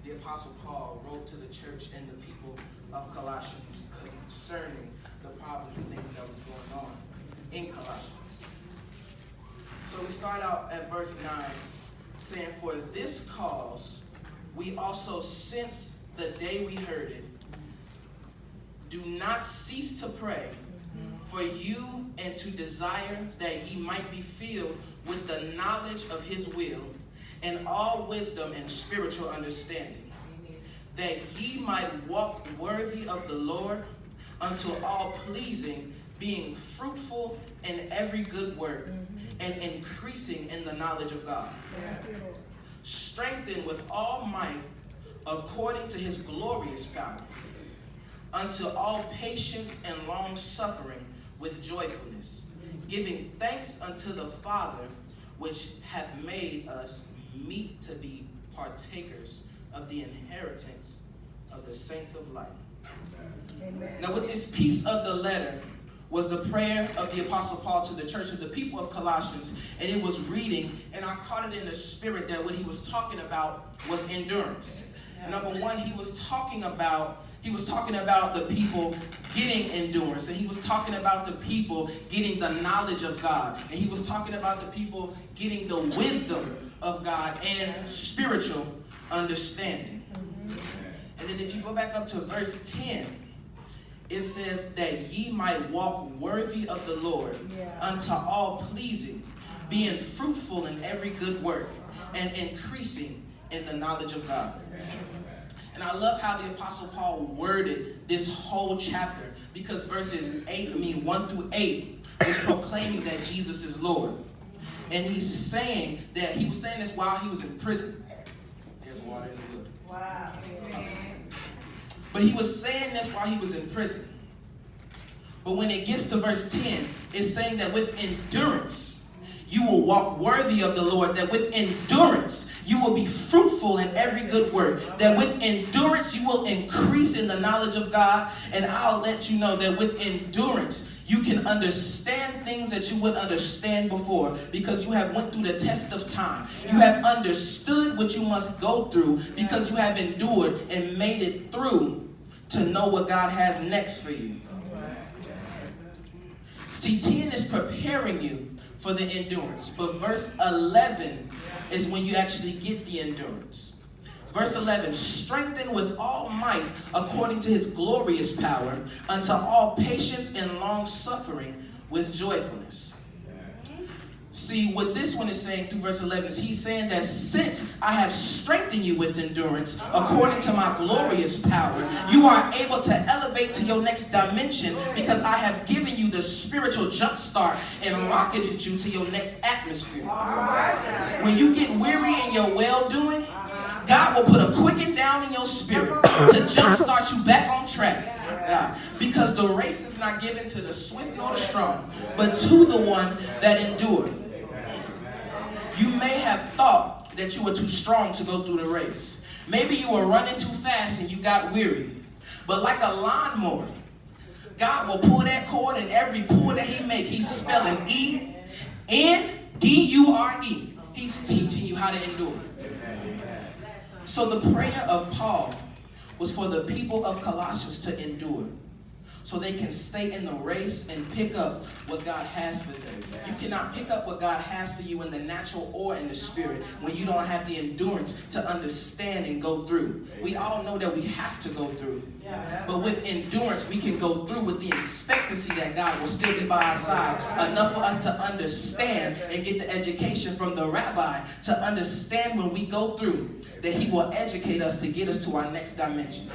the Apostle Paul wrote to the church and the people of Colossians concerning the problems and things that was going on in Colossians. So we start out at verse 9 saying, "For this cause we also, since the day we heard it, do not cease to pray for you and to desire that ye might be filled with the knowledge of his will and all wisdom and spiritual understanding, that ye might walk worthy of the Lord unto all pleasing, being fruitful in every good work and increasing in the knowledge of God, strengthened with all might according to his glorious power, unto all patience and long suffering with joyfulness, giving thanks unto the Father, which hath made us meet to be partakers of the inheritance of the saints of light." Amen. Now, with this piece of the letter was the prayer of the Apostle Paul to the church of the people of Colossians, and it was reading, and I caught it in the spirit that what he was talking about was endurance. Number one, he was talking about the people getting endurance, and he was talking about the people getting the knowledge of God, and he was talking about the people getting the wisdom of God and spiritual understanding. And then if you go back up to verse 10, it says that ye might walk worthy of the Lord unto all pleasing, being fruitful in every good work and increasing in the knowledge of God. And I love how the Apostle Paul worded this whole chapter, because verses 1 through 8 is proclaiming that Jesus is Lord. And he's saying that he was saying this while he was in prison. There's water in the wood. Wow. But he was saying this while he was in prison. But when it gets to verse 10, it's saying that with endurance, you will walk worthy of the Lord, that with endurance, you will be fruitful in every good work, that with endurance, you will increase in the knowledge of God. And I'll let you know that with endurance, you can understand things that you wouldn't understand before, because you have went through the test of time. You have understood what you must go through because you have endured and made it through to know what God has next for you. See, 10 is preparing you for the endurance, but verse 11 is when you actually get the endurance. Verse 11, "Strengthened with all might according to his glorious power, unto all patience and long suffering with joyfulness." See, what this one is saying through verse 11 is he's saying that since I have strengthened you with endurance according to my glorious power, you are able to elevate to your next dimension, because I have given you the spiritual jump start and rocketed you to your next atmosphere. When you get weary in your well-doing, God will put a quicken down in your spirit to jumpstart you back on track. Because the race is not given to the swift nor the strong, but to the one that endured. You may have thought that you were too strong to go through the race. Maybe you were running too fast and you got weary. But like a lawnmower, God will pull that cord, and every pull that he makes, he's spelling E-N-D-U-R-E. He's teaching you how to endure. So the prayer of Paul was for the people of Colossians to endure, so they can stay in the race and pick up what God has for them. You cannot pick up what God has for you in the natural or in the spirit when you don't have the endurance to understand and go through. We all know that we have to go through. But with endurance, we can go through with the expectancy that God will still be by our side, enough for us to understand and get the education from the rabbi to understand when we go through that he will educate us to get us to our next dimension.